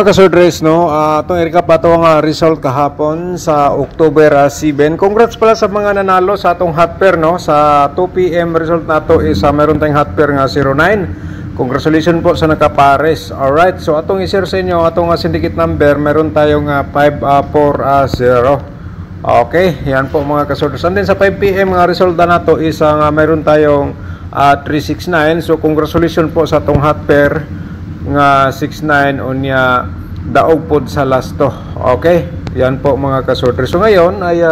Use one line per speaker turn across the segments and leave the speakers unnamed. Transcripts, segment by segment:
mga kasodres, no, itong i-recap ato ang result kahapon sa October 7. Congrats pala sa mga nanalo sa atong hot pair, no, sa 2 PM result nato is meron tayong hot pair nga 09. Congratulations po sa nakapares. Alright, so atong i-share sa inyo atong syndicate number, meron tayong 540. Okay, yan po mga kasodres. And then sa 5 PM nga result nato is meron tayong 369. So congratulations po sa atong hot pair nga 69 unya daog pod sa lasto. Okay, yan po mga kasodres. So ngayon ay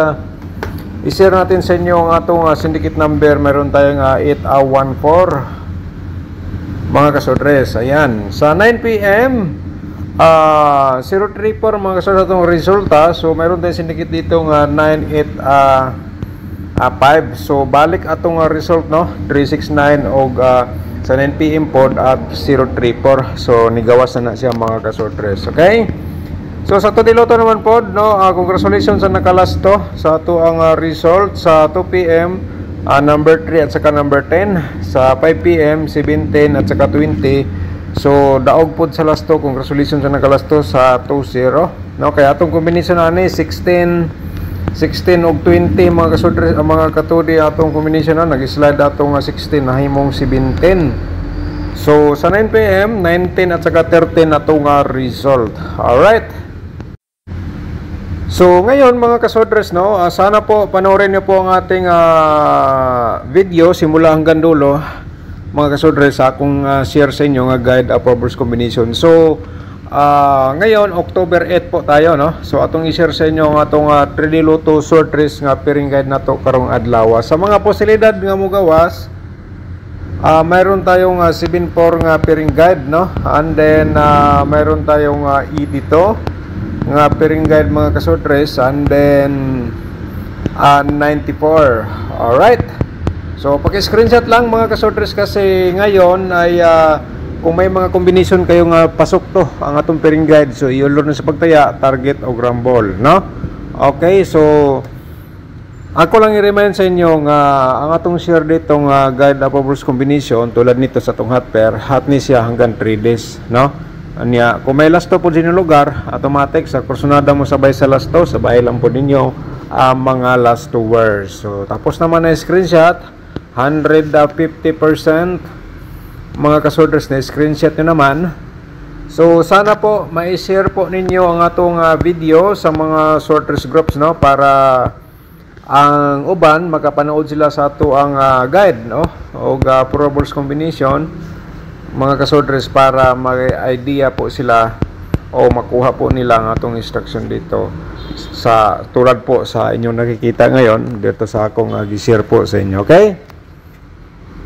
i-share natin sa inyo ang atong syndicate number. Meron tayong 814 mga kasodres. Ayan, sa 9 PM 034 mga kasodres atong resulta. So meron tayong syndicate dito nga 985. So balik atong result, no, 369 og sa 9 PM pod at 034. So nigawas na siya mga kasodres. Okay, so sa Todiloto naman pod, no, congratulations sa nakalasto sa ato ang result sa 2 PM number 3 at saka number 10, sa 5 PM 17 at saka 20. So daog pod sa lasto. Congratulations sa nakalasto sa 20, no. Kaya atong combination ani 16 og 20 mga kasodres, mga katudi atong combination na nag-slide atong 16 nahimong 17. So sa 9 PM 19 at saka 13 atong result. Alright, so ngayon mga kasodres, no, sana po panoorin niyo po ang ating video simula hanggang dulo mga kasodres, akong share sa inyo nga guide approvers combination. So ngayon October 8 po tayo, no. So atong i-share sa inyo ang atong 3D Lotto short race nga pairing guide nato karong adlaw. Sa mga posibilidad nga mogawas, mayroon tayong 7-4 nga pairing guide, no. And then mayroon tayong E dito nga pairing guide mga kasodres, and then 94. Alright, so paki-screenshot lang mga kasodres, kasi ngayon ay kung may mga combination kayong pasok to ang atong pairing guide, so i-ulor na sa pagtaya, target o gramball, no. Okay, so ako lang i-remind sa inyo nga ang atong share ditong guide approvers combination tulad nito sa atong hot pair, hot ni siya hanggang 3 days, no. Anya kung may lasto po din lugar, automatic sa kursunada mo sabay sa lasto, sabay lang po ninyo ang mga lastowers. So tapos naman na screenshot 150% mga kasodres na screenshot nyo naman. So sana po ma-share po ninyo ang atong video sa mga sorters groups, no, para ang uban makapanood sila sa ato ang guide, no, o probables combination mga kasodres, para mag-idea po sila o makuha po nila ang atong instruction dito sa tulad po sa inyong nakikita ngayon dito sa akong gi-share po sa inyo. Okay,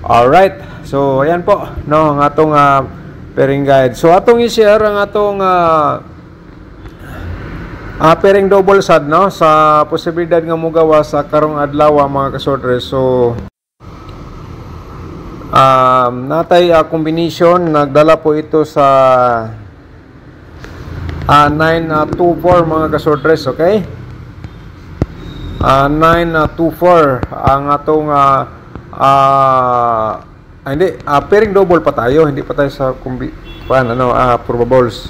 alright, so ayan po, no, ang atong pairing guide. So atong i-share ang atong pairing double sad, no, sa posibilidad nga mogawa sa karong adlaw mga kasodres. So natay combination, nagdala po ito sa 924 mga kasodres. Okay, 924 ang atong hindi, pairing double pa tayo, hindi pa tayo sa probables.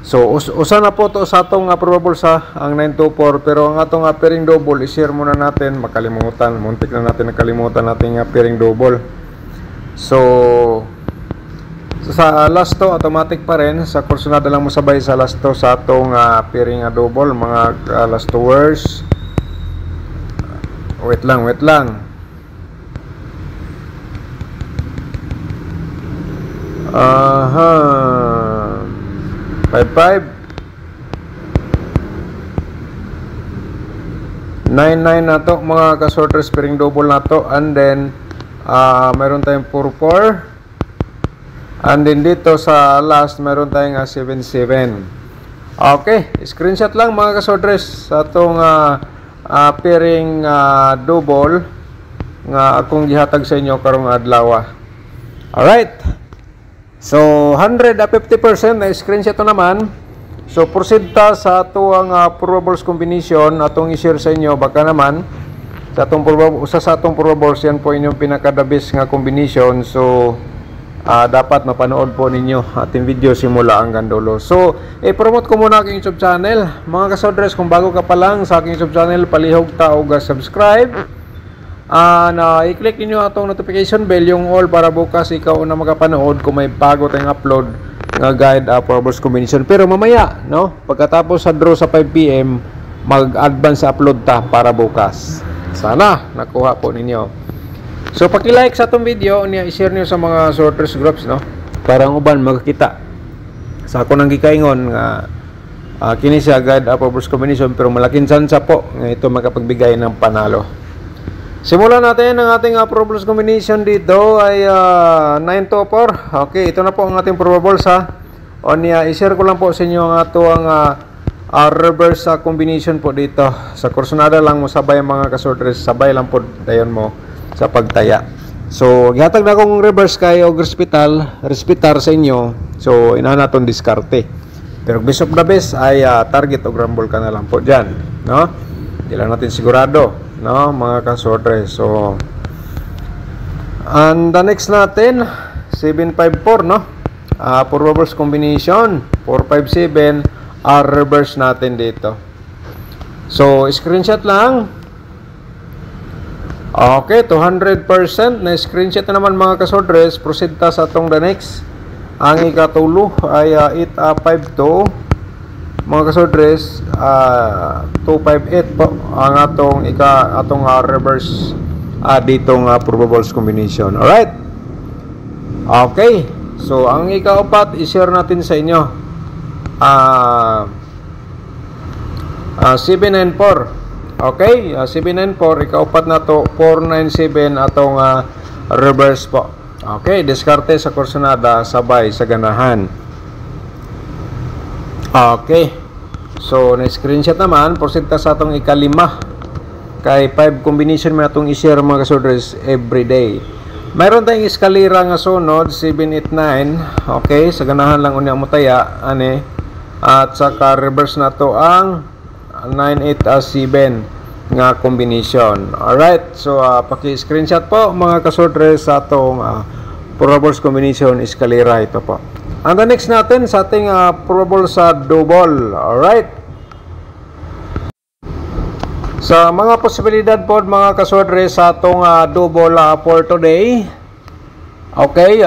So usa na po to sa atong probables ang 924, pero ang atong pairing double i-share muna natin, makalimutan, muntik na natin nakalimutan natin pairing double. So sa last to automatic pa rin, sa kursunada lang mo sabay sa last to sa atong pairing double mga lastowers. Wait lang. Aha, 55 99 na to mga kasorters, pairing double na to. And then meron tayong 44, and then dito sa last meron tayong 77. Okay, screenshot lang mga kasorters sa itong pairing double nga akong gihatag sa inyo karong adlaw. Alright, so 150% na screenshot to naman. So proceed ta sa ato ang probables combination atong i-share sa inyo. Baka naman sa atong probables, yan po inyong pinaka-the best nga combination. So dapat mapanood po ninyo ating video simula hanggang dulo. So, i-promote ko muna aking YouTube channel. Mga kasodres, kung bago ka pa lang sa aking YouTube channel, palihog ta o subscribe. I-click niyo atong notification bell, yung all, para bukas ikaw na makapanood kung may bago tayong upload nga guide for balls combination. Pero mamaya, no, pagkatapos sa draw sa 5 PM, mag-advance upload ta para bukas. Sana nakuha po ninyo. So paki-like sa atong video, niya i-share niyo sa mga sorters groups, no, para ang uban magkita sa ako nang gikaingon nga kini siya guide for balls combination, pero malaking chance po nga ito makapagbigay ng panalo. Simulan natin ang ating probables combination dito ay 9 to 4. Okay, ito na po ang ating probables ha. O niya, i-share ko lang po sa inyo ang ato ang reverse combination po dito. Sa kursonada lang mo sabay mga kasortres, sabay lang po dayon mo sa pagtaya. So, gihatag na akong reverse kay og respitar sa inyo. So, inahan naton diskarte. Pero best of the best ay target o rumble ka na lang po dyan, no? Hindi lang natin sigurado, no, mga kasortres. So, and the next natin 754, no? Probables combination 457 reverse natin dito. So, screenshot lang. Okay, 200% na screenshot na naman mga kasodres. Proceed ta sa atong the next. Ang ikatulo ay 852 mga kasodres, 258 po ang atong reverse ditong probables combination. Alright. Okay. So, ang ikaapat i-share natin sa inyo. 794. Okay, 794, ikaupat na to, 497 atong reverse po. Okay, diskarte sa kursonada, sabay sa ganahan. Okay, so na-screenshot naman, proceed ta sa atong ikalima. Kay 5 combination may atong i-share mga kasodres everyday. Mayroon tayong eskalera nga sunod, 789. Okay, sa ganahan lang unya mo taya, ane. At saka reverse na to ang 987 nga combination. Alright, so paki-screenshot po mga kasodres sa atong probables combination eskalera ito po. And the next natin sa ating probables sa double. Alright, sa mga posibilidad po mga kasodres sa atong double for today. Okay,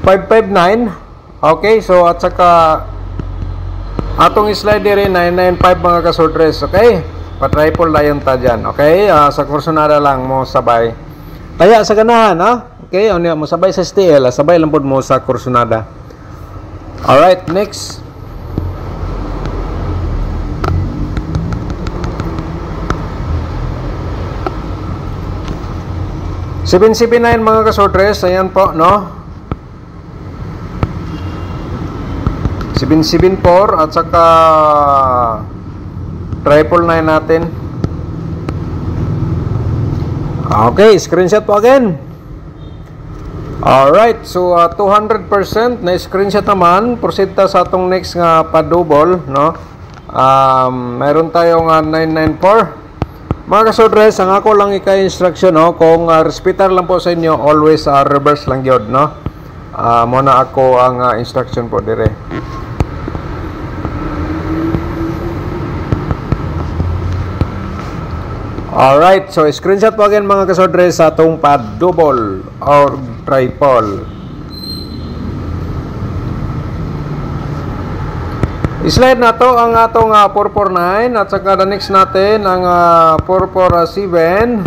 559. Okay, so at saka atong slider rin 995 mga kasodres. Okay, pa-triple na yung ta dyan. Okay, sa kursonada lang mo sabay taya sa ganahan, ha? Okay, mo sabay sa STL, sabay lang po mo sa kursonada. Alright, next. $779 mga kasodres, ayan po, no? 774 at saka 999 natin. Okay, screenshot po again. Alright, so 200% na screenshot naman. Proceed ta sa atong next nga pa-double, no? Mayroon tayong 994. Mga kasodres, ang ako lang ika-instruction, no? Kung respitar lang po sa inyo, always reverse lang yun, no? Muna ako ang instruction po dire. Alright, so screenshot po again mga kasodres sa atong pa-double or triple. I-slide na to ang atong 449 at saka the next natin ang 447.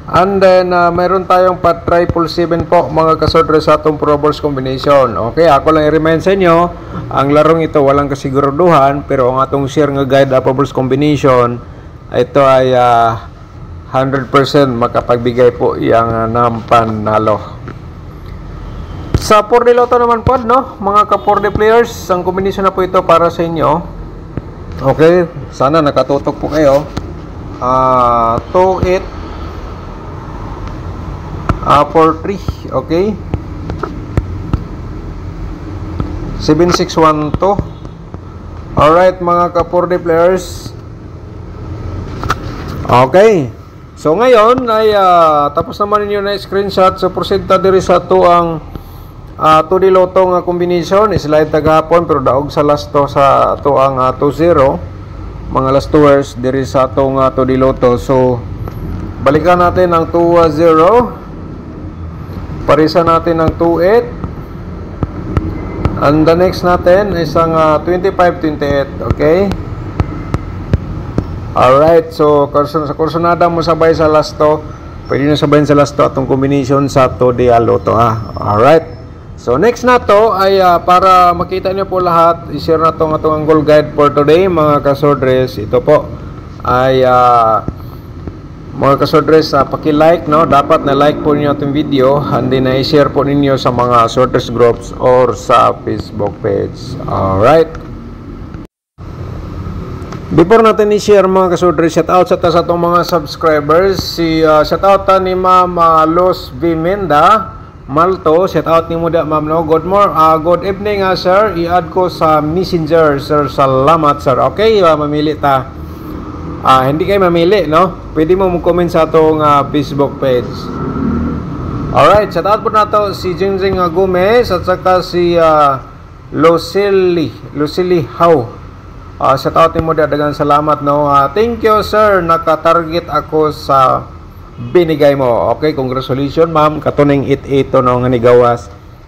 And then mayroon tayong pa-777 po mga kasodres sa atong probables combination. Okay, ako lang i-remind sa inyo, ang larong ito walang kasiguraduhan, pero ang atong share nga guide probables combination, ito ay 100% makapagbigay po yang ng panalo. Sa 4D Lotto naman po, no, mga ka-4D players, ang combination na po ito para sa inyo. Okay, sana nakatutok po kayo. 2, 8, 4, 3, okay. 7612. Alright mga ka-4D players, Okay. So ngayon ay tapos naman ninyo na screenshot. So proceed ta diri sa to ang 2D Lotto nga combination. Slide ta gahapon pero daog sa last to sa to ang 2-0. Mga last tours diri sa to nga 2D Lotto. So balikan natin ang 2-0. Parisa natin ang 2-8. And the next natin is ang 25-28. Okay? Alright, so sa kursonada mo sabay sa last to. Pwede na sabayin sa last to atong combination sa 2D Lotto ha. Alright. So next na to ay para makita niyo po lahat, i-share na to ang atong goal guide for today mga kasordres. Ito po ay mga kasordres, paki-like no, dapat na like po niyo itong video and then i-share po ninyo sa mga sorters groups or sa Facebook page. Alright. Before natin i-share mga kasordres, shout out sa itong mga subscribers. Shout out ni Ma'am Los Vimenda Malto, shout out ni mo da ma'am no. Good evening sir. I-add ko sa Messenger sir. Salamat sir. Okay, mamili ta. Hindi kayo mamili no. Pwede mo mag-comment sa atong Facebook page. Alright, shout out po na to si Jingjing Gomez at saka si Lucily How. Shout out ni mo da, dagang salamat no. Thank you sir, naka-target ako sa binigay mo. Okay, congratulations ma'am. Katuning 88 no nga ni gawas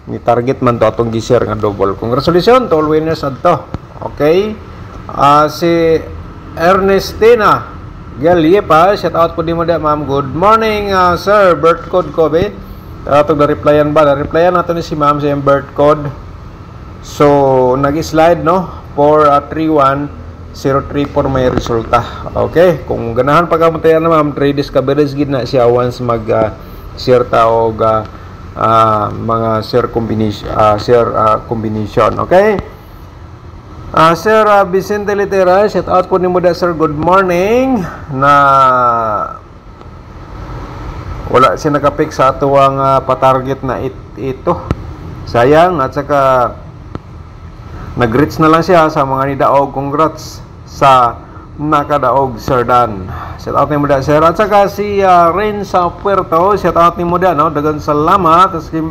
ni target man to atong gi-share nga double. Congratulations to all winners adto. Okay? Si Ernestina Galiepa, shout out po di mo da ma'am. Good morning sir. Birth code ko be. Atong na-replyan ba? Na-replyan nato ni si ma'am sa birth code. So, nag-slide no? 431-034 may resulta. Okay? Kung ganahan pa kamutayan na ma'am, 3 discoveries gid na siya once mag-share ta og mga share combination. Okay? Sir Vicente Litera, shout out po ni mo da sir. Good morning. Na wala siya nakapick sa ato ang patarget na ito. Sayang at saka nag-reach na lang siya sa mga nidaog. Congrats sa nakadaog Sir Dan. Shout out ni mo da sir. At saka si Rain sa Puerto, shout out ni mo da no. Dagan salamat. At si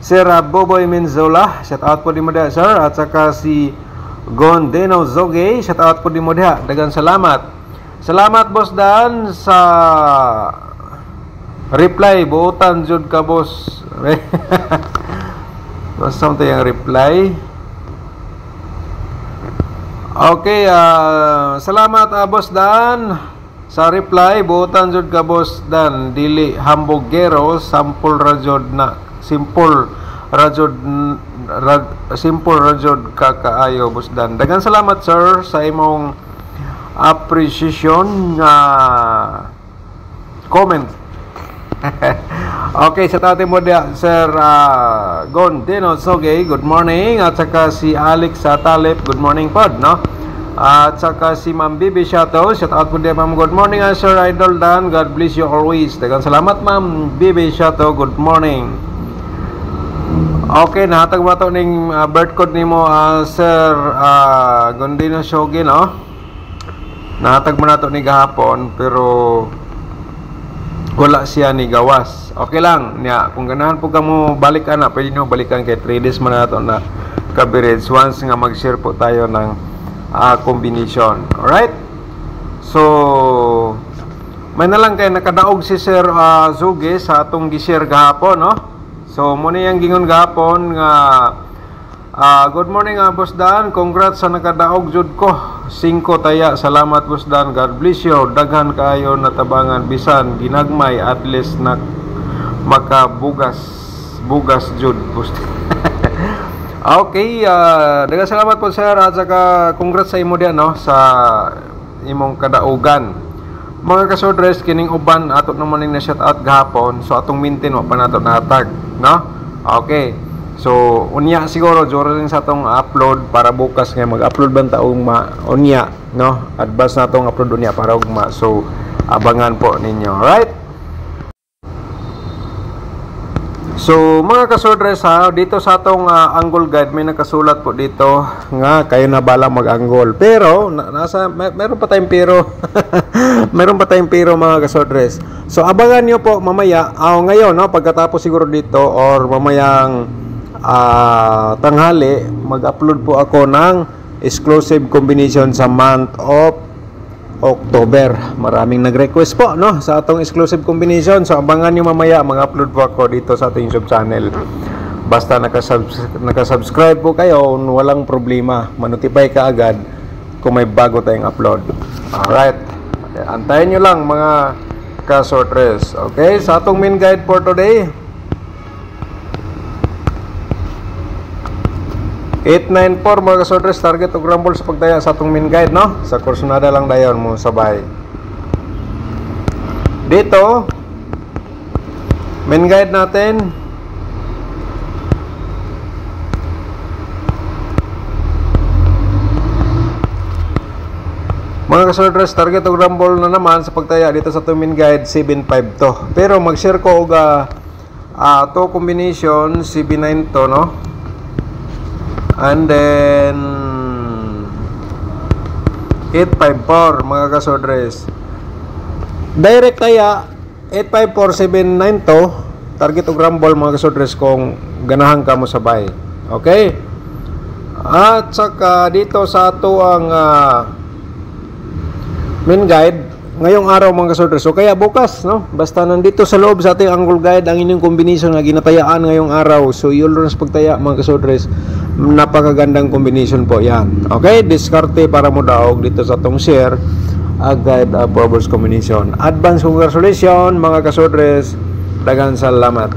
Sir Boboy Menzola, shout out po ni mo da sir. At saka si Gondeno Zoge, shout out po ni mo da. Dagan salamat. Salamat boss Dan sa reply. Buutan jud ka boss. Basta yung reply. Okay, salamat boss Dan sa reply. Buutan jud ka boss Dan. Dili hambogero, simple rajod kakaayo boss Dan. Dagan salamat sir sa imong appreciation comment. Okay, sa tate mo dia sir Gondeno Soge, good morning. At saka si Alex Talip, good morning pod no. At saka si Ma'am Bibi Shato, shout out po dia ma'am. Good morning sir Idol Dan, God bless you always. Dagan salamat ma'am Bibi Shato, good morning. Okay, nahatag mo ito ning birth code nimo sir Gondeno Soge no. Nahatag mo na ito ni gahapon pero wala siya ni gawas. Okay lang niya. Kung ganahan po ka mo balikan na, pwede nyo balikan kay 3 days man na ito na coverage once nga mag-share po tayo ng combination. Alright? So may na lang kayo nakadaog si Sir Zuge sa atong gi-share gahapon no? So muna yung gingon gahapon nga good morning Boss Dan, congrats sa nakadaog jud ko 5 taya. Salamat Boss Dan, God bless you. Daghan kayo natabangan bisan ginagmay at least na makabugas jud Boss. Okay, daghang salamat po sir at saka congrats sa imo diyan no sa imong kadaugan. Mga kasodres kining uban ato naman ning na shout out gahapon, so atong maintain wa pa nato natag no. Okay. So, unya siguro juro rin sa atong upload para bukas nga mag-upload ban taong unya, no? Advance na atong upload unya para ugma. So, abangan po ninyo, right? So mga kasodres ha, dito sa atong angle guide may nakasulat po dito nga kayo na bala mag-angle. Pero meron pa tayong pero. Meron pa tayong pero mga kasodres. So abangan niyo po mamaya, ngayon no, pagkatapos siguro dito or mamayang tanghali, mag-upload po ako ng exclusive combination sa month of October. Maraming nag-request po no sa atong exclusive combination. So abangan niyo mamaya, mag-upload po ako dito sa ating YouTube channel. Basta nakasubscribe po kayo, walang problema. Manotify ka agad kung may bago tayong upload. Alright. Antayin nyo lang mga kasortres. Okay, sa atong main guide for today, 894 mga kasortres, target og rumble sa pagtaya sa atong main guide no. Sa kursunada lang dayon mo sabay. Dito main guide natin mga kasortres, target og rumble na naman sa pagtaya dito sa atong main guide 752 to. Pero mag-share ko og to combination CB9 to no. And then 854 mga kasodres. Direct kaya 85479 to, target og rumble mga kasodres kung ganahan ka mo sabay. Okay? At saka dito sa ato ang main guide ngayong araw mga kasodres. So kaya bukas no, basta nandito sa loob sa ating angle guide ang inyong combination na ginatayaan ngayong araw. So you'll run sa pagtaya mga kasodres. Napakagandang combination po yan. Okay, diskarte para mo daog dito sa atong share guide Proverbs combination. Advance congratulations mga kasodres. Daghang salamat.